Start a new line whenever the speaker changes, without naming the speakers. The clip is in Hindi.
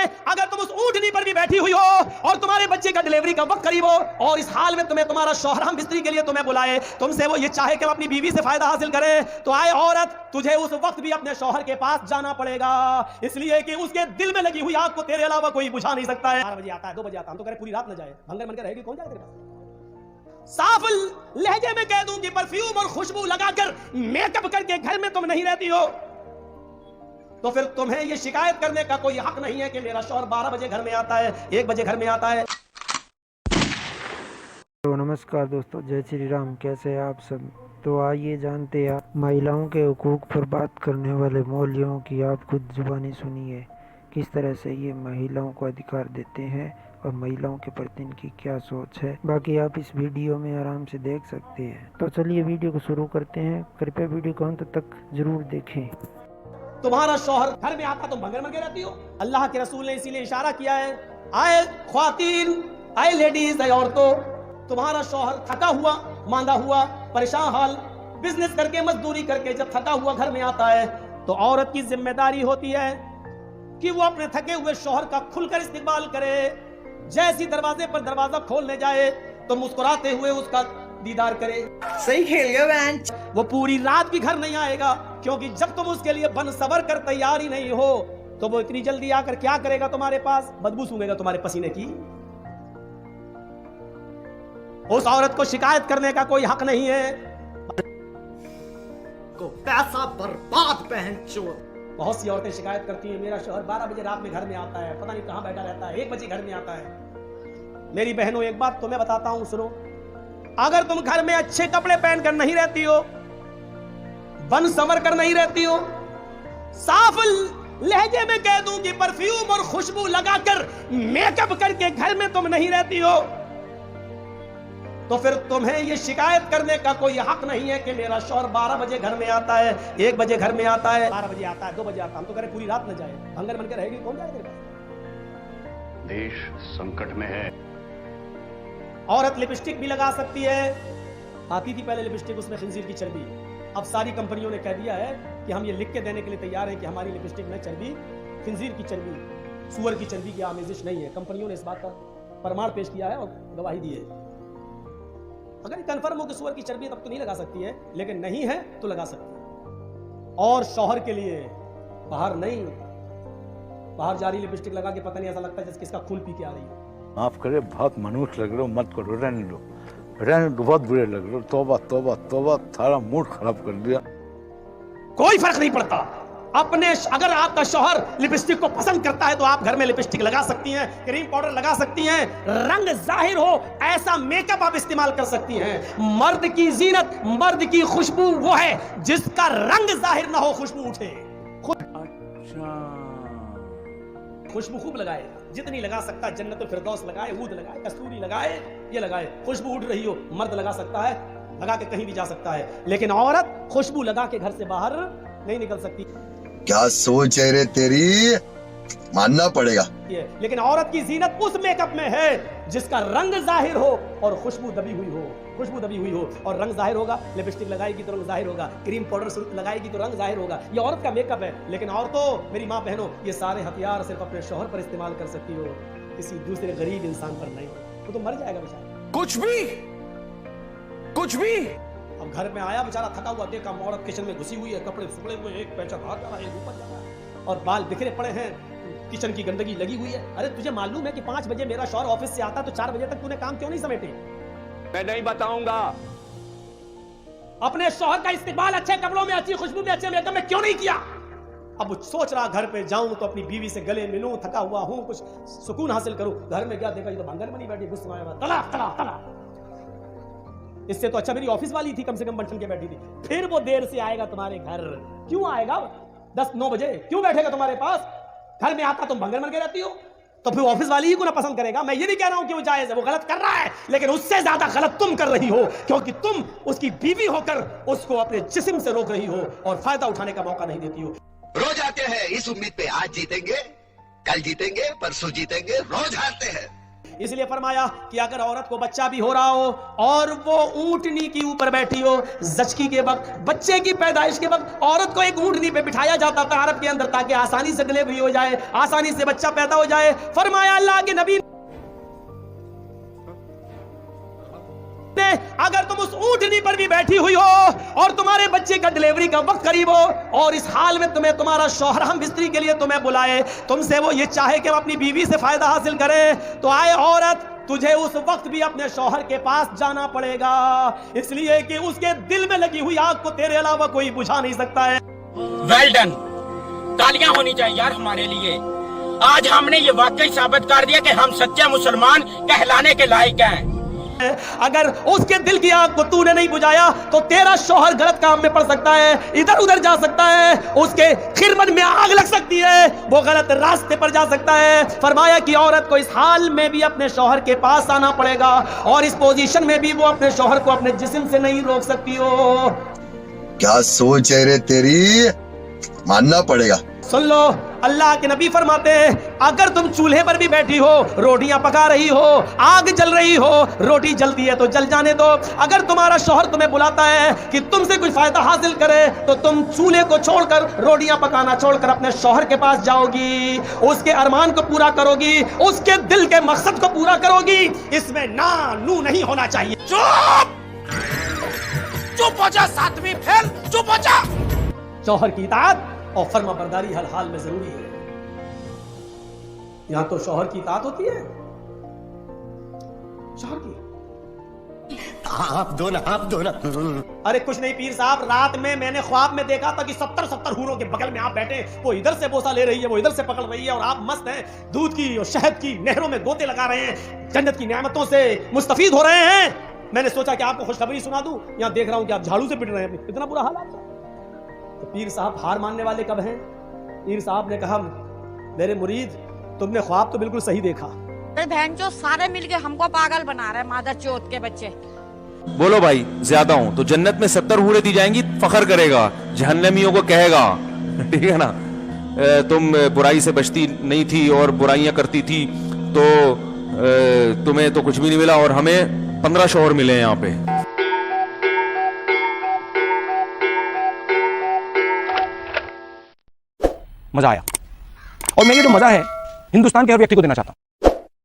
अगर तुम उस ऊंटनी पर भी बैठी हुई हो और तुम्हारे बच्चे का डिलीवरी का वक्त करीब हो और इस हाल में तुम्हें तुम्हारा शौहर हम बिस्तरी के लिए तुम्हें बुलाए, तुमसे वो ये चाहे कि अपनी बीवी से फायदा हासिल करे, तो आए औरत, तुझे उस वक्त भी अपने शौहर के पास जाना पड़ेगा, इसलिए कि उसके दिल में लगी हुई आग को तेरे अलावा कोई बुझा नहीं सकता है। 4 बजे आता है, 2 बजे आता है, हम तो कह रहे पूरी रात न जाए, भंगर बनकर रहेगी, कौन जाए तेरे पास। साफ लहजे में कह दूं कि परफ्यूम और खुशबू लगाकर मेकअप करके घर में तुम नहीं रहती हो, तो फिर तुम्हें यह शिकायत करने का कोई हक नहीं है कि मेरा शौहर 12 बजे घर में आता है, 1 बजे घर में आता है।
तो नमस्कार दोस्तों, जय श्री राम। कैसे हैं आप सब। तो आइए जानते हैं महिलाओं के हुकूक पर बात करने वाले मौलवियों की आप खुद जुबानी सुनिए, किस तरह से ये महिलाओं को अधिकार देते हैं और महिलाओं के प्रति इनकी क्या सोच है। बाकी आप इस वीडियो में आराम से देख सकते हैं। तो चलिए वीडियो को शुरू करते हैं। कृपया वीडियो को अंत तक जरूर देखें।
तुम्हारा शौहर घर में आता तुम भंगर बनके रहती हो। अल्लाह के रसूल ने इसीलिए इशारा किया है, आए ख्वातीन, आए लेडीज, आए औरतों, तुम्हारा शौहर थका हुआ, मांदा हुआ, परेशान हाल, बिजनेस करके मजदूरी करके जब थका हुआ घर में आता है, तो औरत की जिम्मेदारी होती है कि वो अपने थके हुए शौहर का खुलकर इस्तेमाल करे। जैसी दरवाजे पर दरवाजा खोलने जाए तो मुस्कुराते हुए उसका दीदार करे।
सही खेल गया बेंच।
वो पूरी रात भी घर नहीं आएगा, क्योंकि जब तुम उसके लिए बन सबर कर तैयार ही नहीं हो तो वो इतनी जल्दी आकर क्या करेगा तुम्हारे पास, बदबू सूंघेगा तुम्हारे पसीने की। उस औरत को शिकायत करने का कोई हक नहीं है।
को पैसा बर्बाद बहनचोद।
बहुत सी औरतें शिकायत करती हैं, मेरा शौहर 12 बजे रात में घर में आता है, पता नहीं कहां बैठा रहता है, 1 बजे घर में आता है। मेरी बहनों, एक बात तुम्हें बताता हूं, सुनो। अगर तुम घर में अच्छे कपड़े पहनकर नहीं रहती हो, बन संवर कर नहीं रहती हो, साफ लहजे में कह दूं कि परफ्यूम और खुशबू लगाकर मेकअप करके घर में तुम नहीं रहती हो, तो फिर तुम्हें यह शिकायत करने का कोई हक नहीं है कि मेरा शौहर 12 बजे घर में आता है, 1 बजे घर में आता है, 12 बजे आता है, 2 बजे आता है, हम तो कह रहे पूरी रात न जाए, भंगर बनकर रहेगी, कौन जाए तेरे पास।
देश संकट में है।
औरत लिपस्टिक भी लगा सकती है। आती थी पहले लिपस्टिक, उसमें खिंजीर की चर्बी। अब सारी कंपनियों ने कह दिया है कि हम ये लिख के देने के लिए तैयार हैं कि हमारी लिपस्टिक में चर्बी खिंजीर की चर्बी, सुअर की चर्बी की आमेजिश नहीं है। कंपनियों ने इस बात का प्रमाण पेश किया है और गवाही दी है। अगर कंफर्म हो कि सुअर की चर्बी तब तो नहीं लगा सकती है, लेकिन नहीं है तो लगा सकती है। और शौहर के लिए बाहर नहीं, बाहर जा रही लिपस्टिक लगा के पता नहीं ऐसा लगता है जैसे किसका खून पी के आ रही है।
माफ करे, बहुत मनुष्य लग रहे हो, मत करो, रहने दो, बहुत बुरे लग रहे हो। तौबा तौबा तौबा, सारा मूड खराब कर दिया।
कोई फर्क नहीं पड़ता। अपने अगर आपका शौहर लिपस्टिक को पसंद करता है तो आप घर में लिपस्टिक लगा सकती हैं, क्रीम पाउडर लगा सकती हैं, रंग जाहिर हो ऐसा मेकअप आप इस्तेमाल कर सकती हैं। मर्द की जीनत, मर्द की खुशबू वो है जिसका रंग जाहिर ना हो, खुशबू उठे। खुशबू खूब लगाए, जितनी लगा सकता है, जन्नतुल फिरदौस लगाए, ऊद लगाए, कस्तूरी लगाए, ये लगाए, खुशबू उड़ रही हो। मर्द लगा सकता है, लगा के कहीं भी जा सकता है, लेकिन औरत खुशबू लगा के घर से बाहर नहीं निकल सकती।
क्या सोच है रे तेरी, मानना पड़ेगा।
लेकिन औरत की जीनत उस मेकअप में है जिसका रंग जाहिर हो और खुशबू दबी हुई हो। खुशबू दबी हुई हो और रंग जाहिर होगा। लिपस्टिक लगाएगी तो रंग जाहिर होगा, क्रीम पाउडर लगाएगी तो रंग जाहिर होगा। ये औरत का मेकअप है। लेकिन औरतों, मेरी माँ बहनों, ये सारे हथियार सिर्फ अपने शौहर पर इस्तेमाल कर सकती हो, किसी दूसरे गरीब इंसान पर नहीं। वो तो मर जाएगा बेचारा।
कुछ भी।
अब घर में आया बेचारा थका हुआ, देखा औरत किचन में घुसी हुई है, कपड़े सुखड़े हुए, एक पैचा बाहर जा रहा है, एक ऊपर जा रहा है और बाल बिखरे पड़े हैं, किचन की गंदगी लगी हुई है। अरे तुझे मालूम है कि 5 बजे मेरा शौहर ऑफिस से आता तो 4 बजे तक तूने काम क्यों नहीं समेटे?
मैं नहीं बताऊंगा।
अपने शौहर का इस्तेमाल अच्छे कपड़ों में, अच्छी खुशबू में, अच्छे मेकअप में क्यों नहीं किया? अब सोच रहा घर पे जाऊं तो अपनी बीवी से गले मिलूं, थका हुआ हूं, कुछ सुकून हासिल करूं। घर में क्या देखा, ये तो भंगर बनी बैठी, गुस्सा आया, तला तला तला। इससे तो अच्छा मेरी ऑफिस वाली थी, कम से कम बंठन के बैठी थी। फिर वो देर से आएगा तुम्हारे घर, क्यों आएगा? 10-9 बजे क्यों बैठेगा तुम्हारे पास? घर में आता तुम भंगर बन के रहती हो, तो फिर ऑफिस वाली ही को ना पसंद करेगा। मैं ये नहीं कह रहा हूं कि वो जायज है, वो गलत कर रहा है, लेकिन उससे ज्यादा गलत तुम कर रही हो, क्योंकि तुम उसकी बीवी होकर उसको अपने जिस्म से रोक रही हो और फायदा उठाने का मौका नहीं देती हो।
रोज आते हैं इस उम्मीद पे आज जीतेंगे, कल जीतेंगे, परसों जीतेंगे, रोज हारते हैं।
इसलिए फरमाया कि अगर औरत को बच्चा भी हो रहा हो और वो ऊंटनी के ऊपर बैठी हो, जचकी के वक्त, बच्चे की पैदाइश के वक्त औरत को एक ऊंटनी पे बिठाया जाता था अरब के अंदर, ताकि आसानी से डिलीवरी हो जाए, आसानी से बच्चा पैदा हो जाए। फरमाया अल्लाह के नबी ने, अगर तुम उस ऊंटनी पर भी बैठी हुई हो और तुम्हारे बच्चे का डिलीवरी का वक्त करीब हो और इस हाल में तुम्हें तुम्हारा शौहर हम बिस्तरी के लिए तुम्हें बुलाए, तुमसे वो ये चाहे कि हम अपनी बीवी से फायदा हासिल करें, तो आए औरत, तुझे उस वक्त भी अपने शौहर के पास जाना पड़ेगा, इसलिए कि उसके दिल में लगी हुई आग को तेरे अलावा कोई बुझा नहीं सकता है।
वेल डन, तालियां होनी चाहिए यार हमारे लिए। आज हमने ये वाकई साबित कर दिया कि हम सच्चे मुसलमान कहलाने के लायक हैं।
अगर उसके दिल की आग को तूने नहीं बुझाया तो तेरा शौहर गलत काम में पड़ सकता है, इधर उधर जा सकता है, उसके खिरमत में आग लग सकती है, वो गलत रास्ते पर जा सकता है। फरमाया कि औरत को इस हाल में भी अपने शौहर के पास आना पड़ेगा और इस पोजीशन में भी वो अपने शौहर को अपने जिस्म से नहीं रोक सकती हो।
क्या सोच है रे तेरी, मानना पड़ेगा।
सुन लो, अल्लाह के नबी फरमाते हैं, अगर तुम चूल्हे पर भी बैठी हो, रोटियां पका रही हो, आग जल रही हो, रोटी जलती है तो जल जाने दो, अगर तुम्हारा शौहर तुम्हें बुलाता है कि तुमसे कुछ फायदा हासिल करे, तो तुम चूल्हे को छोड़कर, रोटियां पकाना छोड़कर अपने शौहर के पास जाओगी, उसके अरमान को पूरा करोगी, उसके दिल के मकसद को पूरा करोगी। इसमें ना नू नहीं होना चाहिए।
चुप चुप हो जा, सातवीं फेल, चुप हो जा।
शौहर की इताअत और फर्मा बरदारी हर हाल में जरूरी है। यहां तो शौहर की इताअत होती है, शौहर की
आप दो ना।
अरे कुछ नहीं पीर साहब, रात में मैंने ख्वाब में देखा था कि 70 हूरों के बगल में आप बैठे, वो इधर से बोसा ले रही है, वो इधर से पकड़ रही है और आप मस्त हैं, दूध की और शहद की नहरों में गोते लगा रहे हैं, जन्नत की नेमतों से मुस्तफीद हो रहे हैं। मैंने सोचा कि आपको खुशखबरी सुना दूं, यहां देख रहा हूं कि आप झाड़ू से पिट रहे हैं, इतना बुरा हाल आपका। तो पीर साहब हार मानने वाले कब हैं? पीर साहब ने कहा, मेरे मुरीद, तुमने ख्वाब तो बिल्कुल सही देखा।
बहन जो सारे मिलके हमको पागल बना रहे हैं, मादर चौथ के बच्चे।
बोलो भाई, ज्यादा हूं तो जन्नत में 70 हूरें दी जाएंगी, फखर करेगा, जहन्नमियों को कहेगा, ठीक है ना, तुम बुराई से बचती नहीं थी और बुराइयां करती थी, तो तुम्हें तो कुछ भी नहीं मिला और हमें 15 शौहर मिले हैं यहाँ पे।
मजा आया और मैं ये जो मजा है हिंदुस्तान के हर व्यक्ति को देना चाहता हूं।